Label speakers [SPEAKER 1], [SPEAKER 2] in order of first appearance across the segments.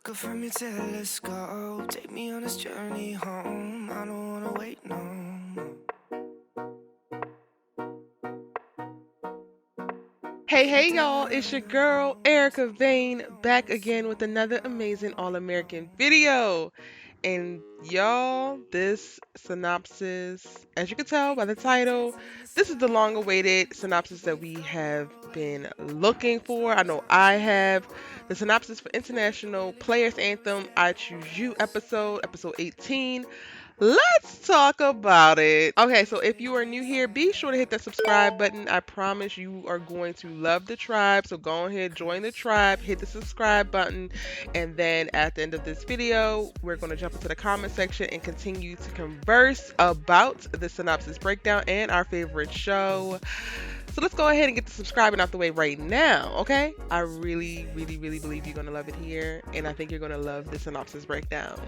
[SPEAKER 1] up from your telescope. Take me on this journey home. I don't wanna wait no more.
[SPEAKER 2] Hey, y'all, it's your girl, Erica Vane, back again with another amazing All American video. And y'all, this synopsis, as you can tell by the title, this is the long awaited synopsis that we have been looking for. I know I have. The synopsis for International Players Anthem I Choose You episode 18. Let's talk about it. Okay, so if you are new here, be sure to hit that subscribe button. I promise you are going to love the tribe. So go ahead, join the tribe, hit the subscribe button, and then at the end of this video, we're going to jump into the comment section and continue to converse about the synopsis breakdown and our favorite show. So let's go ahead and get the subscribing out the way right now, okay? I really believe you're going to love it here, and I think you're going to love the synopsis breakdown.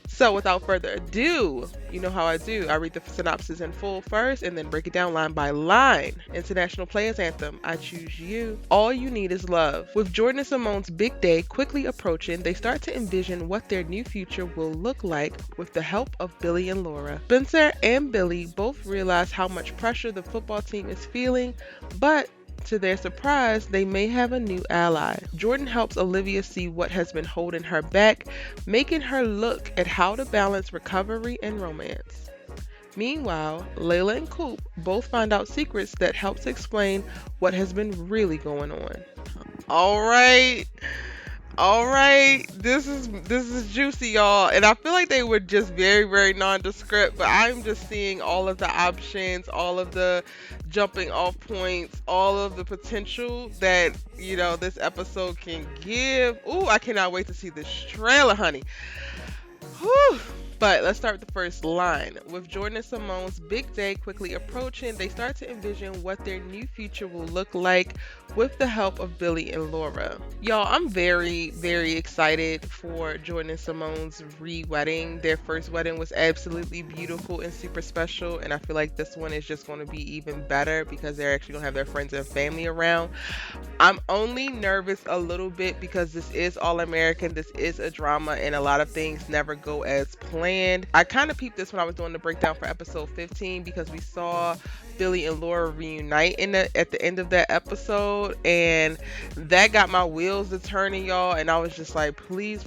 [SPEAKER 2] So without further ado, you know how I do. I read the synopsis in full first and then break it down line by line. International Players Anthem, I Choose You. All you need is love. With Jordan and Simone's big day quickly approaching, they start to envision what their new future will look like with the help of Billy and Laura. Spencer and Billy both realize how much pressure the football team is feeling, but to their surprise, they may have a new ally. Jordan helps Olivia see what has been holding her back, making her look at how to balance recovery and romance. Meanwhile, Layla and Coop both find out secrets that helps explain what has been really going on. All right. All right, this is juicy, y'all, and I feel like they were just very nondescript, but I'm just seeing all of the options, all of the jumping off points, all of the potential that this episode can give. Ooh, I cannot wait to see this trailer, honey. Whew. But let's start with the first line. With Jordan and Simone's big day quickly approaching, they start to envision what their new future will look like with the help of Billy and Laura. Y'all, I'm very excited for Jordan and Simone's re-wedding. Their first wedding was absolutely beautiful and super special, and I feel like this one is just going to be even better because they're actually going to have their friends and family around. I'm only nervous a little bit because this is All American, this is a drama, and a lot of things never go as planned. I kind of peeped this when I was doing the breakdown for episode 15 because we saw Billy and Laura reunite at the end of that episode, and that got my wheels to turning, y'all, and I was just like, please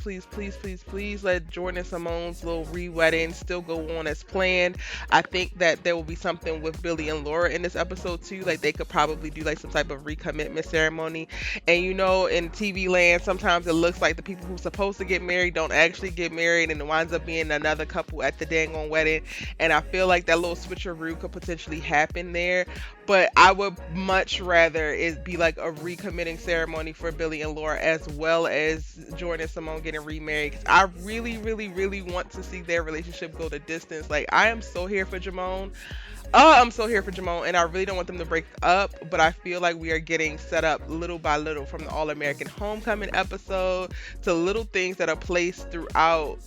[SPEAKER 2] let Jordan and Simone's little re-wedding still go on as planned. I think that there will be something with Billy and Laura in this episode too, like they could probably do like some type of recommitment ceremony. And in TV land, sometimes it looks like the people who's supposed to get married don't actually get married, and it winds up being another couple at the dang on wedding. And I feel like that little switcheroo could potentially happen there, but I would much rather it be like a recommitting ceremony for Billy and Laura as well as Jordan and Simone getting remarried, because I really want to see their relationship go the distance. Like, I am so here for Jamone. I'm so here for Jamone, and I really don't want them to break up, but I feel like we are getting set up little by little from the All American Homecoming episode to little things that are placed throughout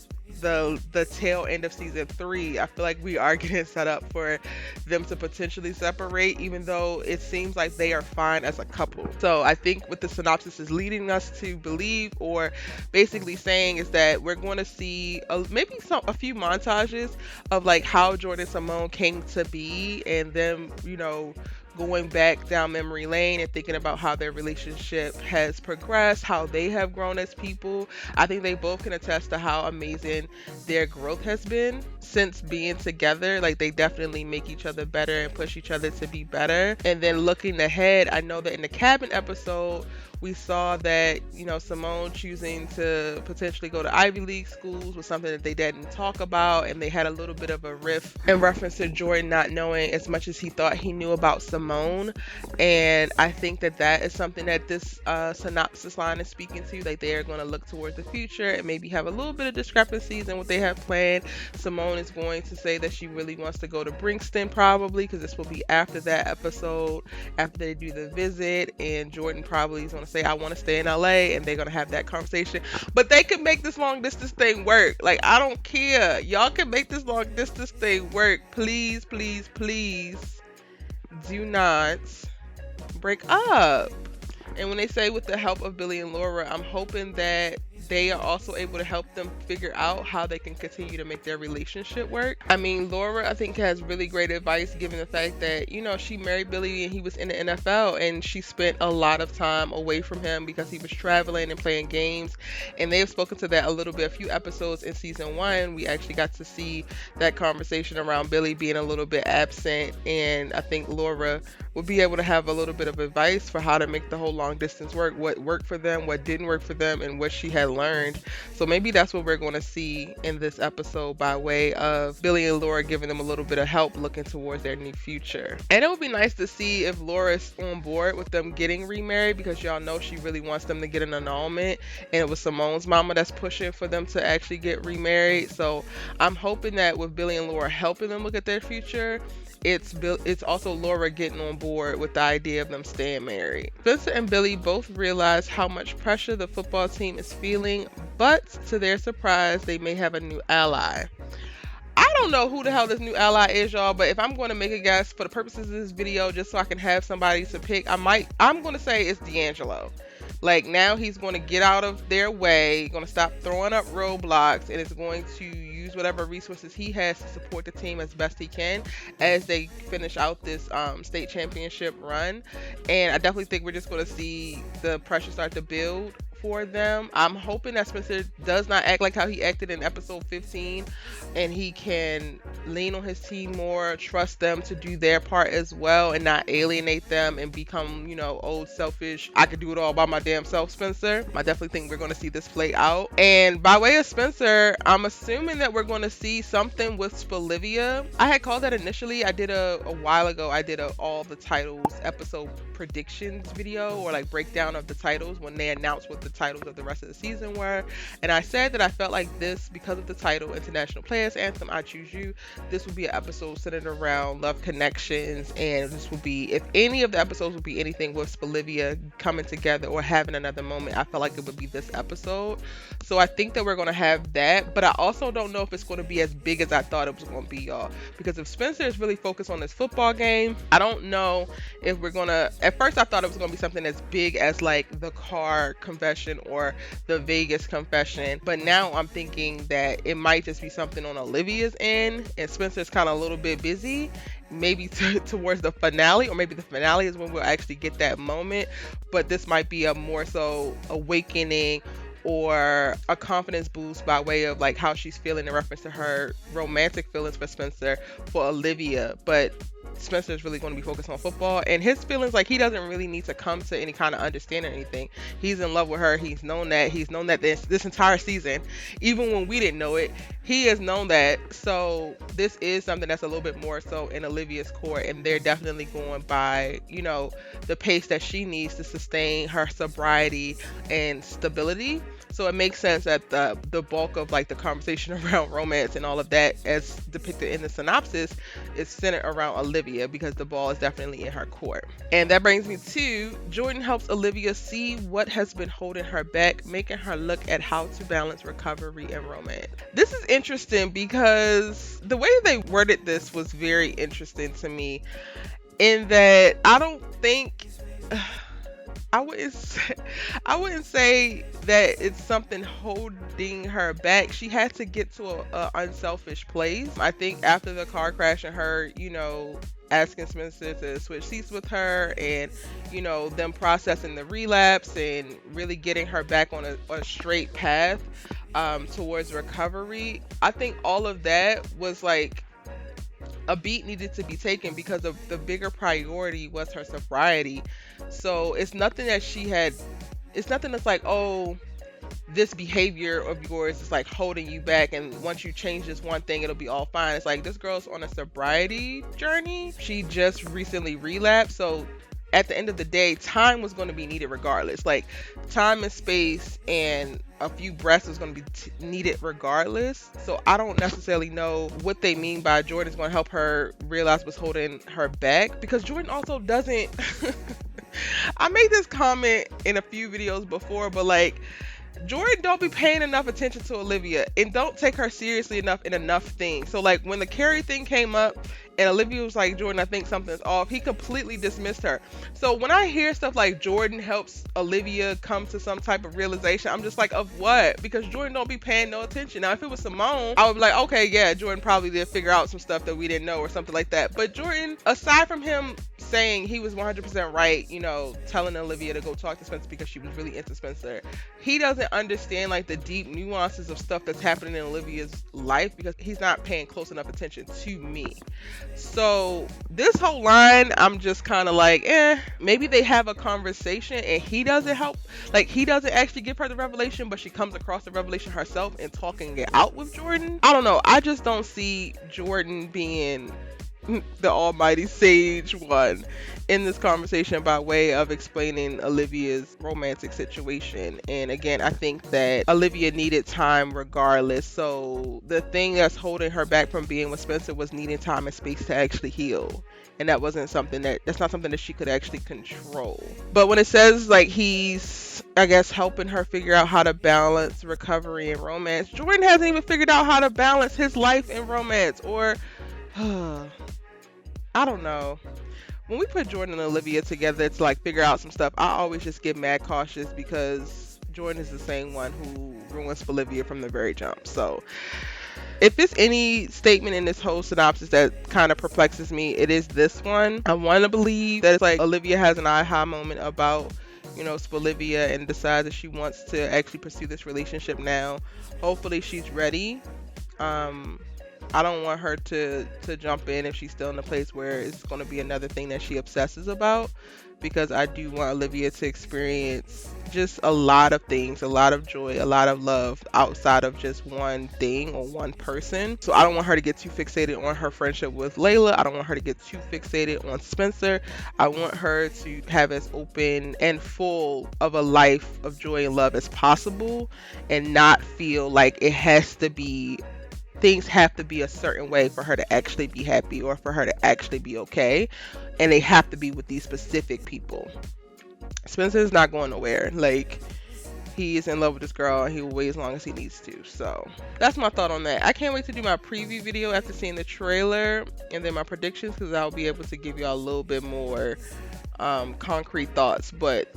[SPEAKER 2] the tail end of season 3. I feel like we are getting set up for them to potentially separate, even though it seems like they are fine as a couple. So I think what the synopsis is leading us to believe, or basically saying, is that we're going to see maybe a few montages of like how Jordan and Simone came to be, and them going back down memory lane and thinking about how their relationship has progressed, how they have grown as people. I think they both can attest to how amazing their growth has been since being together. Like, they definitely make each other better and push each other to be better. And then looking ahead, I know that in the cabin episode, we saw that, Simone choosing to potentially go to Ivy League schools was something that they didn't talk about, and they had a little bit of a rift in reference to Jordan not knowing as much as he thought he knew about Simone. And I think that is something that this synopsis line is speaking to. Like, they are going to look towards the future and maybe have a little bit of discrepancies in what they have planned. Simone is going to say that she really wants to go to Brixton, probably, because this will be after that episode, after they do the visit, and Jordan probably is going to say, I want to stay in LA, and they're going to have that conversation. But they can make this long distance thing work. Like, I don't care. Y'all can make this long distance thing work. Please do not break up. And when they say with the help of Billy and Laura, I'm hoping that they are also able to help them figure out how they can continue to make their relationship work. I mean, Laura, I think, has really great advice given the fact that, she married Billy and he was in the NFL, and she spent a lot of time away from him because he was traveling and playing games. And they have spoken to that a little bit. A few episodes in season one, we actually got to see that conversation around Billy being a little bit absent. And I think Laura would be able to have a little bit of advice for how to make the whole long distance work, what worked for them, what didn't work for them, and what she had learned. So maybe that's what we're going to see in this episode by way of Billy and Laura giving them a little bit of help looking towards their new future. And it would be nice to see if Laura's on board with them getting remarried, because y'all know she really wants them to get an annulment, and it was Simone's mama that's pushing for them to actually get remarried. So I'm hoping that with Billy and Laura helping them look at their future, it's also Laura getting on board with the idea of them staying married. Spencer and Billy both realize how much pressure the football team is feeling, but to their surprise, they may have a new ally. I don't know who the hell this new ally is, y'all, but if I'm going to make a guess for the purposes of this video, just so I can have somebody to pick, I'm going to say it's D'Angelo. Like, now he's going to get out of their way, going to stop throwing up roadblocks, and is going to use whatever resources he has to support the team as best he can as they finish out this state championship run. And I definitely think we're just going to see the pressure start to build for them. I'm hoping that Spencer does not act like how he acted in episode 15, and he can lean on his team more, trust them to do their part as well, and not alienate them and become, old, selfish, I could do it all by my damn self Spencer. I definitely think we're going to see this play out. And by way of Spencer, I'm assuming that we're going to see something with Spelivia. I had called that initially. I did a while ago, I did all the titles episode predictions video, or like breakdown of the titles when they announced what the titles of the rest of the season were. And I said that I felt like this, because of the title International Players Anthem, I Choose You, this would be an episode centered around love connections, and this would be, if any of the episodes would be anything with Spelivia coming together or having another moment, I felt like it would be this episode. So I think that we're going to have that, but I also don't know if it's going to be as big as I thought it was going to be, y'all, because if Spencer is really focused on this football game, I don't know if we're going to, at first I thought it was going to be something as big as like the car confession or the Vegas confession, but now I'm thinking that it might just be something on Olivia's end, and Spencer's kind of a little bit busy, maybe towards the finale, or maybe the finale is when we'll actually get that moment. But this might be a more so awakening or a confidence boost by way of like how she's feeling in reference to her romantic feelings for Spencer for Olivia. But Spencer is really going to be focused on football, and his feelings, like, he doesn't really need to come to any kind of understanding or anything. He's in love with her. He's known that this entire season, even when we didn't know it, he has known that. So this is something that's a little bit more so in Olivia's court, and they're definitely going by, the pace that she needs to sustain her sobriety and stability. So it makes sense that the bulk of like the conversation around romance and all of that, as depicted in the synopsis, is centered around Olivia, because the ball is definitely in her court. And that brings me to Jordan helps Olivia see what has been holding her back, making her look at how to balance recovery and romance. This is interesting because the way they worded this was very interesting to me, in that I don't think I wouldn't say that it's something holding her back. She had to get to a unselfish place. I think after the car crash and her, asking Spencer to switch seats with her, and, them processing the relapse and really getting her back on a straight path towards recovery. I think all of that was like a beat needed to be taken, because of the bigger priority was her sobriety. So it's nothing that's like, oh, this behavior of yours is like holding you back, and once you change this one thing, it'll be all fine. It's like, this girl's on a sobriety journey. She just recently relapsed. So at the end of the day, time was going to be needed regardless. Like, time and space and a few breaths was going to be needed regardless. So I don't necessarily know what they mean by Jordan's going to help her realize what's holding her back, because Jordan also doesn't I made this comment in a few videos before, but like, Jordan don't be paying enough attention to Olivia, and don't take her seriously enough in enough things. So like, when the Carrie thing came up and Olivia was like, Jordan, I think something's off. He completely dismissed her. So when I hear stuff like Jordan helps Olivia come to some type of realization, I'm just like, of what? Because Jordan don't be paying no attention. Now, if it was Simone, I would be like, okay, yeah, Jordan probably did figure out some stuff that we didn't know or something like that. But Jordan, aside from him saying he was 100% right, you know, telling Olivia to go talk to Spencer because she was really into Spencer, he doesn't understand like the deep nuances of stuff that's happening in Olivia's life because he's not paying close enough attention to me. So this whole line, I'm just kind of like, maybe they have a conversation and he doesn't help, like he doesn't actually give her the revelation, but she comes across the revelation herself and talking it out with Jordan. I don't know. I just don't see Jordan being the almighty sage one in this conversation by way of explaining Olivia's romantic situation. And again, I think that Olivia needed time regardless. So the thing that's holding her back from being with Spencer was needing time and space to actually heal. And that's not something that she could actually control. But when it says like he's, I guess, helping her figure out how to balance recovery and romance, Jordan hasn't even figured out how to balance his life and romance, or I don't know. When we put Jordan and Olivia together to like figure out some stuff, I always just get mad cautious because Jordan is the same one who ruins Spelivia from the very jump. So if there's any statement in this whole synopsis that kind of perplexes me, it is this one. I want to believe that it's like Olivia has an aha moment about, you know, Spelivia and decides that she wants to actually pursue this relationship now. Hopefully she's ready. I don't want her to jump in if she's still in a place where it's going to be another thing that she obsesses about, because I do want Olivia to experience just a lot of things, a lot of joy, a lot of love outside of just one thing or one person. So I don't want her to get too fixated on her friendship with Layla. I don't want her to get too fixated on Spencer. I want her to have as open and full of a life of joy and love as possible, and not feel like things have to be a certain way for her to actually be happy or for her to actually be okay, and they have to be with these specific people. Spencer is not going nowhere. Like, he is in love with this girl and he will wait as long as he needs to. So that's my thought on that. I can't wait to do my preview video after seeing the trailer and then my predictions, because I'll be able to give y'all a little bit more concrete thoughts. But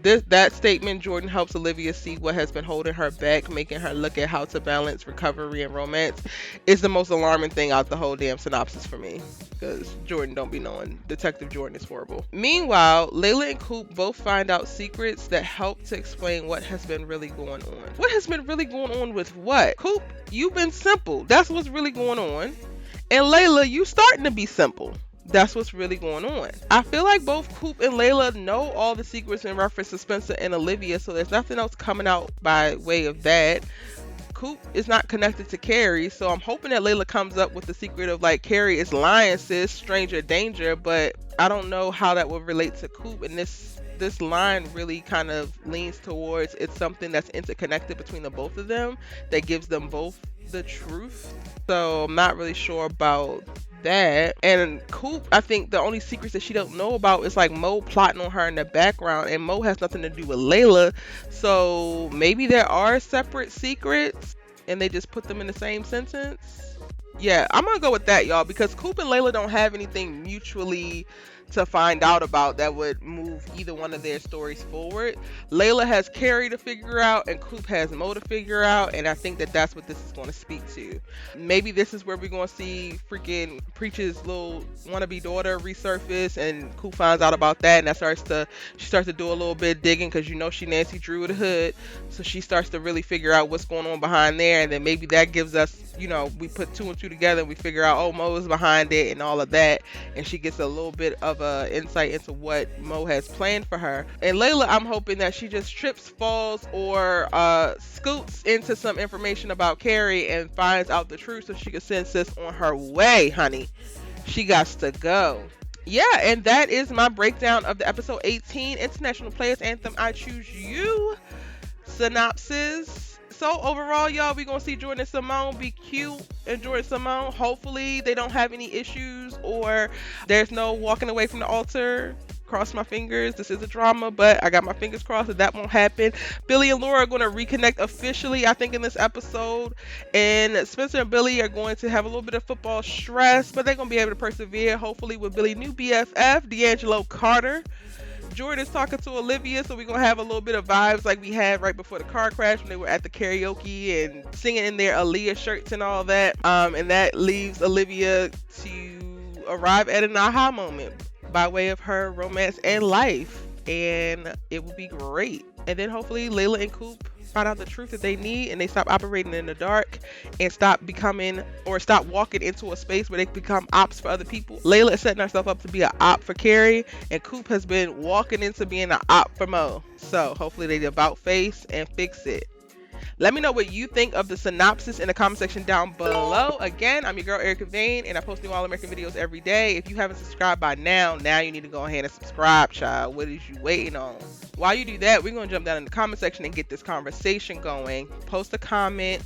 [SPEAKER 2] that statement, Jordan helps Olivia see what has been holding her back, making her look at how to balance recovery and romance, is the most alarming thing out the whole damn synopsis for me. Because Jordan don't be knowing. Detective Jordan is horrible. Meanwhile, Layla and Coop both find out secrets that help to explain what has been really going on. What has been really going on with what? Coop, you've been simple. That's what's really going on. And Layla, you starting to be simple. That's what's really going on. I feel like both Coop and Layla know all the secrets in reference to Spencer and Olivia, so there's nothing else coming out by way of that. Coop is not connected to Carrie, so I'm hoping that Layla comes up with the secret of like, Carrie is lying, sis, stranger danger, but I don't know how that would relate to Coop. And this line really kind of leans towards it's something that's interconnected between the both of them that gives them both the truth. So I'm not really sure about that. And Coop, I think the only secrets that she don't know about is like Mo plotting on her in the background, and Mo has nothing to do with Layla. So maybe there are separate secrets and they just put them in the same sentence. Yeah, I'm gonna go with that, y'all, because Coop and Layla don't have anything mutually to find out about that would move either one of their stories forward. Layla has Carrie to figure out and Coop has Mo to figure out, and I think that that's what this is going to speak to. Maybe this is where we're going to see freaking Preach's little wannabe daughter resurface, and Coop finds out about that, and she starts to do a little bit of digging, because you know she Nancy Drew with the hood, so she starts to really figure out what's going on behind there, and then maybe that gives us, you know, we put two and two together and we figure out, oh, Mo is behind it and all of that, and she gets a little bit of a insight into what Mo has planned for her. And Layla, I'm hoping that she just trips, falls, or scoots into some information about Carrie and finds out the truth so she can send sis on her way, honey. She gots to go. Yeah, and that is my breakdown of the episode 18 International Players Anthem I Choose You synopsis. So overall, y'all, we gonna see Jordan and Simone be cute, and Jordan and Simone, hopefully they don't have any issues or there's no walking away from the altar cross my fingers. This is a drama, but I got my fingers crossed that that won't happen. Billy and Laura are going to reconnect officially, I think, in this episode. And Spencer and Billy are going to have a little bit of football stress, but they're going to be able to persevere, hopefully, with Billy's new BFF, D'Angelo Carter. Jordan's talking to Olivia, so we're gonna have a little bit of vibes like we had right before the car crash when they were at the karaoke and singing in their Aaliyah shirts and all that. And that leaves Olivia to arrive at an aha moment by way of her romance and life, and it will be great. And then hopefully Layla and Coop find out the truth that they need and they stop operating in the dark and stop becoming or stop walking into a space where they become ops for other people. Layla is setting herself up to be an op for Carrie, and Coop has been walking into being an op for Mo. So hopefully they about face and fix it. Let me know what you think of the synopsis in the comment section down below. Again, I'm your girl Erica Vane, and I post new All American videos every day. If you haven't subscribed by now you need to go ahead and subscribe, child. What is you waiting on? While you do that, we're going to jump down in the comment section and get this conversation going. Post a comment.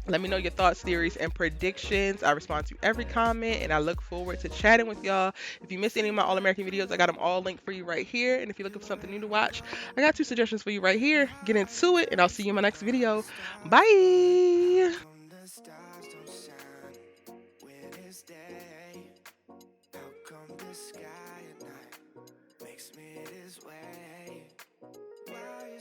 [SPEAKER 2] Let me know your thoughts, theories, and predictions. I respond to every comment, and I look forward to chatting with y'all. If you missed any of my All-American videos, I got them all linked for you right here. And if you're looking for something new to watch, I got 2 suggestions for you right here. Get into it, and I'll see you in my next video. Bye!
[SPEAKER 1] Come the stars don't shine when it's day? How come the sky at night makes me this way?